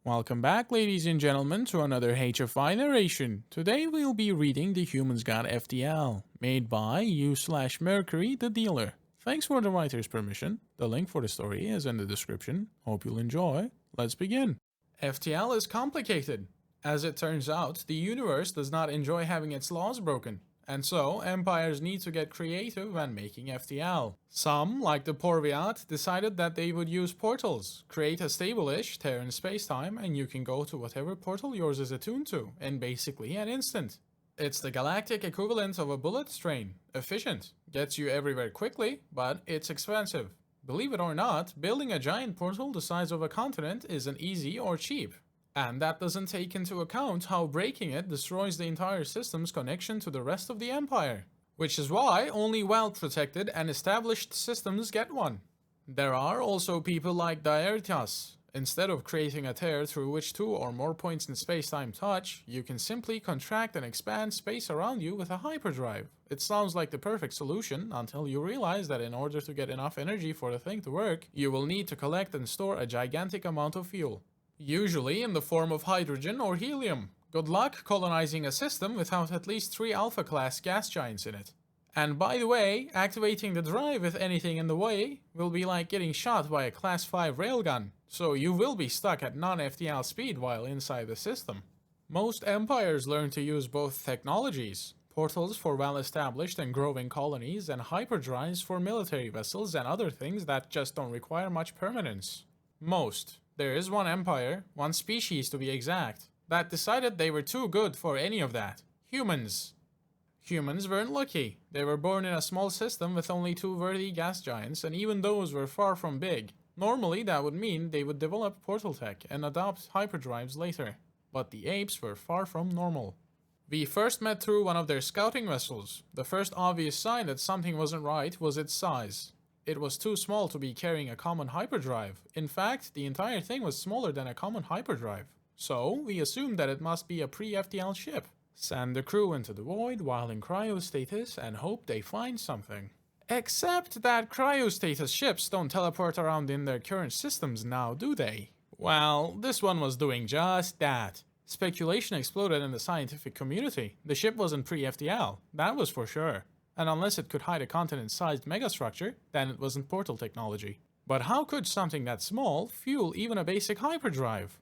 Welcome back, ladies and gentlemen, to another HFY narration. Today we'll be reading the Humans Got FTL, made by U/Mercury the Dealer. Thanks for the writer's permission. The link for the story is in the description. Hope you'll enjoy. Let's begin. FTL is complicated. As it turns out, the universe does not enjoy having its laws broken. And so, empires need to get creative when making FTL. Some, like the Porviat, decided that they would use portals, create a stable-ish tear in spacetime, and you can go to whatever portal yours is attuned to, in basically an instant. It's the galactic equivalent of a bullet train. Efficient. Gets you everywhere quickly, but it's expensive. Believe it or not, building a giant portal the size of a continent isn't easy or cheap. And that doesn't take into account how breaking it destroys the entire system's connection to the rest of the empire. Which is why only well-protected and established systems get one. There are also people like Narrated. Instead of creating a tear through which two or more points in spacetime touch, you can simply contract and expand space around you with a hyperdrive. It sounds like the perfect solution until you realize that in order to get enough energy for the thing to work, you will need to collect and store a gigantic amount of fuel. Usually in the form of hydrogen or helium. Good luck colonizing a system without at least 3 Alpha-class gas giants in it. And by the way, activating the drive with anything in the way will be like getting shot by a Class 5 railgun, so you will be stuck at non-FTL speed while inside the system. Most empires learn to use both technologies, portals for well-established and growing colonies, and hyperdrives for military vessels and other things that just don't require much permanence. Most. There is one empire, one species to be exact, that decided they were too good for any of that. Humans. Humans weren't lucky. They were born in a small system with only 2 worthy gas giants, and even those were far from big. Normally that would mean they would develop portal tech and adopt hyperdrives later. But the apes were far from normal. We first met through one of their scouting vessels. The first obvious sign that something wasn't right was its size. It was too small to be carrying a common hyperdrive. In fact, the entire thing was smaller than a common hyperdrive. So, we assumed that it must be a pre-FTL ship. Send the crew into the void while in cryostatus and hope they find something. Except that cryostatus ships don't teleport around in their current systems now, do they? Well, this one was doing just that. Speculation exploded in the scientific community. The ship wasn't pre-FTL, that was for sure. And unless it could hide a continent-sized megastructure, then it wasn't portal technology. But how could something that small fuel even a basic hyperdrive?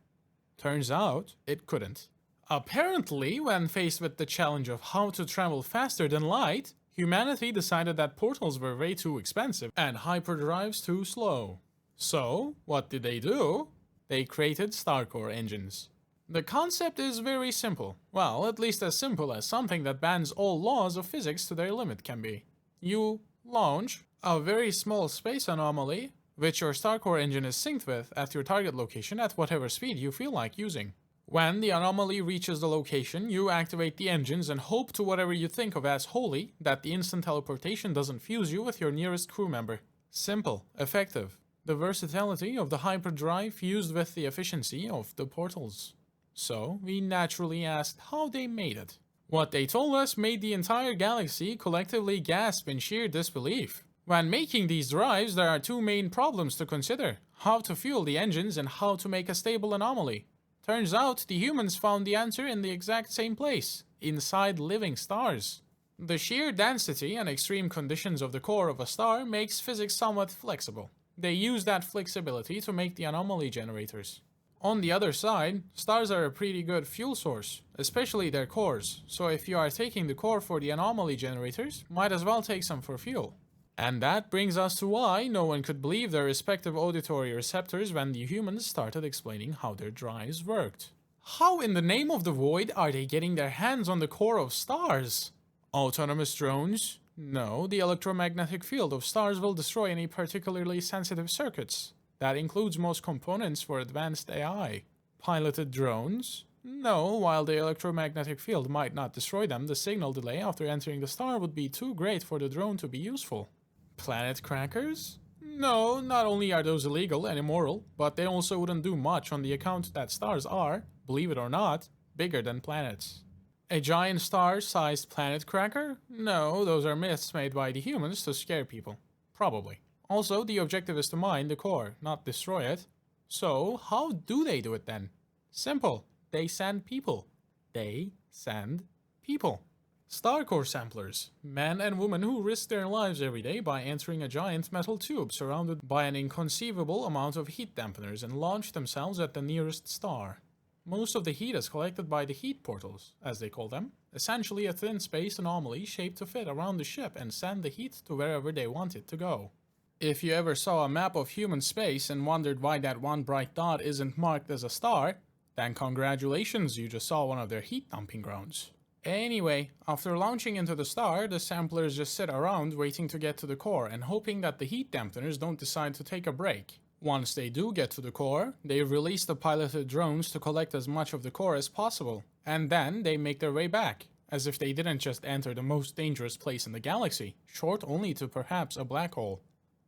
Turns out, it couldn't. Apparently, when faced with the challenge of how to travel faster than light, humanity decided that portals were way too expensive and hyperdrives too slow. So, what did they do? They created starcore engines. The concept is very simple. Well, at least as simple as something that bans all laws of physics to their limit can be. You launch a very small space anomaly, which your starcore engine is synced with at your target location at whatever speed you feel like using. When the anomaly reaches the location, you activate the engines and hope to whatever you think of as holy that the instant teleportation doesn't fuse you with your nearest crew member. Simple, effective. The versatility of the hyperdrive fused with the efficiency of the portals. So, we naturally asked how they made it. What they told us made the entire galaxy collectively gasp in sheer disbelief. When making these drives, there are 2 main problems to consider: how to fuel the engines and how to make a stable anomaly. Turns out, the humans found the answer in the exact same place, inside living stars. The sheer density and extreme conditions of the core of a star makes physics somewhat flexible. They use that flexibility to make the anomaly generators. On the other side, stars are a pretty good fuel source, especially their cores, so if you are taking the core for the anomaly generators, might as well take some for fuel. And that brings us to why no one could believe their respective auditory receptors when the humans started explaining how their drives worked. How in the name of the void are they getting their hands on the core of stars? Autonomous drones? No, the electromagnetic field of stars will destroy any particularly sensitive circuits. That includes most components for advanced AI. Piloted drones? No, while the electromagnetic field might not destroy them, the signal delay after entering the star would be too great for the drone to be useful. Planet crackers? No, not only are those illegal and immoral, but they also wouldn't do much on the account that stars are, believe it or not, bigger than planets. A giant star-sized planet cracker? No, those are myths made by the humans to scare people. Probably. Also, the objective is to mine the core, not destroy it. So, how do they do it then? Simple. They send people. They send people. Star core samplers. Men and women who risk their lives every day by entering a giant metal tube surrounded by an inconceivable amount of heat dampeners and launch themselves at the nearest star. Most of the heat is collected by the heat portals, as they call them, essentially a thin space anomaly shaped to fit around the ship and send the heat to wherever they want it to go. If you ever saw a map of human space and wondered why that one bright dot isn't marked as a star, then congratulations, you just saw one of their heat dumping grounds. Anyway, after launching into the star, the samplers just sit around waiting to get to the core and hoping that the heat dampeners don't decide to take a break. Once they do get to the core, they release the piloted drones to collect as much of the core as possible, and then they make their way back, as if they didn't just enter the most dangerous place in the galaxy, short only to perhaps a black hole.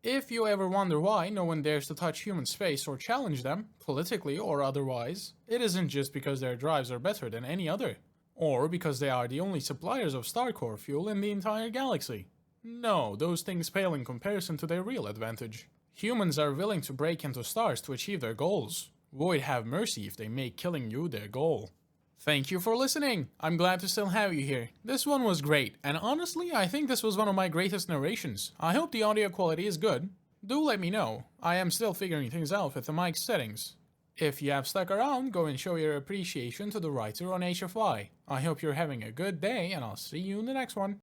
If you ever wonder why no one dares to touch human space or challenge them, politically or otherwise, it isn't just because their drives are better than any other, or because they are the only suppliers of star core fuel in the entire galaxy. No, those things pale in comparison to their real advantage. Humans are willing to break into stars to achieve their goals. Void have mercy if they make killing you their goal. Thank you for listening. I'm glad to still have you here. This one was great, and honestly, I think this was one of my greatest narrations. I hope the audio quality is good. Do let me know. I am still figuring things out with the mic settings. If you have stuck around, go and show your appreciation to the writer on HFY. I hope you're having a good day, and I'll see you in the next one.